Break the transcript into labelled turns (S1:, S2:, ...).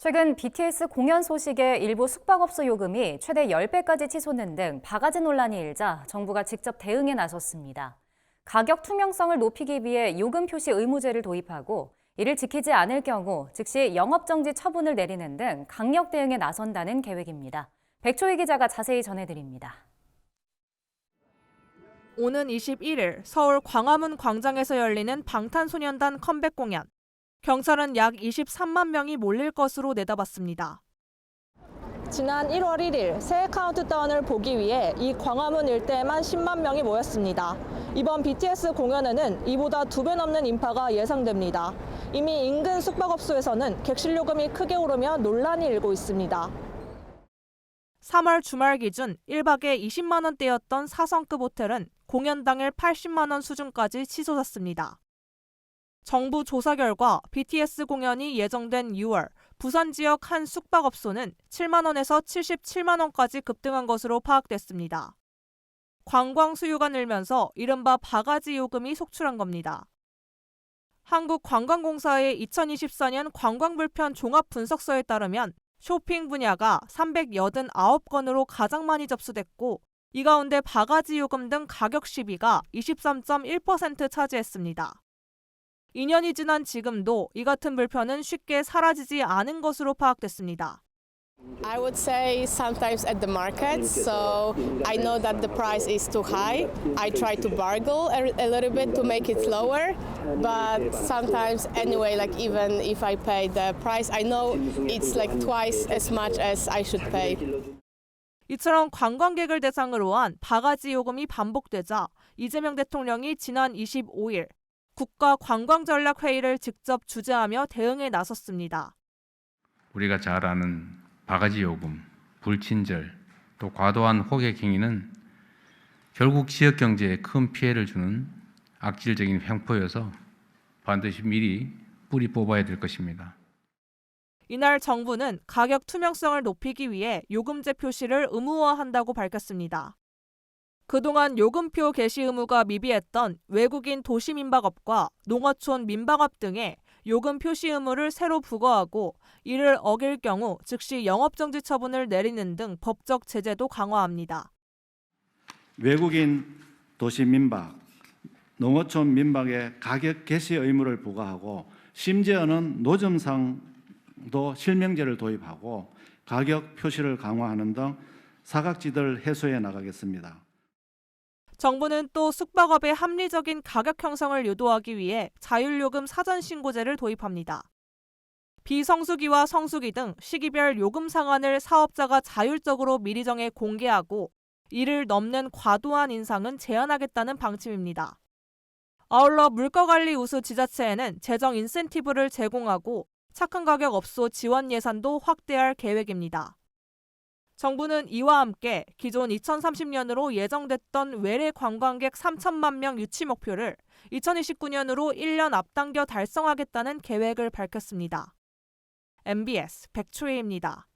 S1: 최근 BTS 공연 소식에 일부 숙박업소 요금이 최대 10배까지 치솟는 등 바가지 논란이 일자 정부가 직접 대응에 나섰습니다. 가격 투명성을 높이기 위해 요금 표시 의무제를 도입하고 이를 지키지 않을 경우 즉시 영업정지 처분을 내리는 등 강력 대응에 나선다는 계획입니다. 백초희 기자가 자세히 전해드립니다.
S2: 오는 21일 서울 광화문 광장에서 열리는 방탄소년단 컴백 공연. 경찰은 약 23만 명이 몰릴 것으로 내다봤습니다.
S3: 지난 1월 1일 새해 카운트다운을 보기 위해 이 광화문 일대에만 10만 명이 모였습니다. 이번 BTS 공연에는 이보다 2배 넘는 인파가 예상됩니다. 이미 인근 숙박업소에서는 객실 요금이 크게 오르며 논란이 일고 있습니다.
S2: 3월 주말 기준 1박에 20만 원대였던 4성급 호텔은 공연 당일 80만 원 수준까지 치솟았습니다. 정부 조사 결과 BTS 공연이 예정된 6월 부산 지역 한 숙박업소는 7만 원에서 77만 원까지 급등한 것으로 파악됐습니다. 관광 수요가 늘면서 이른바 바가지 요금이 속출한 겁니다. 한국관광공사의 2024년 관광불편 종합분석서에 따르면 쇼핑 분야가 389건으로 가장 많이 접수됐고 이 가운데 바가지 요금 등 가격 시비가 23.1% 차지했습니다. 2년이 지난 지금도 이 같은 불편은 쉽게 사라지지 않은 것으로 파악됐습니다.
S4: I would say sometimes at the market, so I know that the price is too high. I try to bargain a little bit to make it lower, but sometimes anyway, like even if I pay the price, I know it's like twice as much as I should pay.
S2: 이처럼 관광객을 대상으로 한 바가지 요금이 반복되자 이재명 대통령이 지난 25일 국가관광전략회의를 직접 주재하며 대응에 나섰습니다.
S5: 우리가 잘 아는 바가지 요금, 불친절, 또 과도한 호객 행위는 결국 지역 경제에 큰 피해를 주는 악질적인 횡포여서 반드시 미리 뿌리 뽑아야 될 것입니다.
S2: 이날 정부는 가격 투명성을 높이기 위해 요금제 표시를 의무화한다고 밝혔습니다. 그동안 요금표 게시 의무가 미비했던 외국인 도시민박업과 농어촌 민박업 등의 요금 표시 의무를 새로 부과하고 이를 어길 경우 즉시 영업정지 처분을 내리는 등 법적 제재도 강화합니다.
S6: 외국인 도시민박, 농어촌 민박의 가격 게시 의무를 부과하고 심지어는 노점상도 실명제를 도입하고 가격 표시를 강화하는 등 사각지대를 해소해 나가겠습니다.
S2: 정부는 또 숙박업의 합리적인 가격 형성을 유도하기 위해 자율요금 사전신고제를 도입합니다. 비성수기와 성수기 등 시기별 요금 상한을 사업자가 자율적으로 미리 정해 공개하고 이를 넘는 과도한 인상은 제한하겠다는 방침입니다. 아울러 물가관리 우수 지자체에는 재정 인센티브를 제공하고 착한 가격 업소 지원 예산도 확대할 계획입니다. 정부는 이와 함께 기존 2030년으로 예정됐던 외래 관광객 3천만 명 유치 목표를 2029년으로 1년 앞당겨 달성하겠다는 계획을 밝혔습니다. MBS 백초희입니다.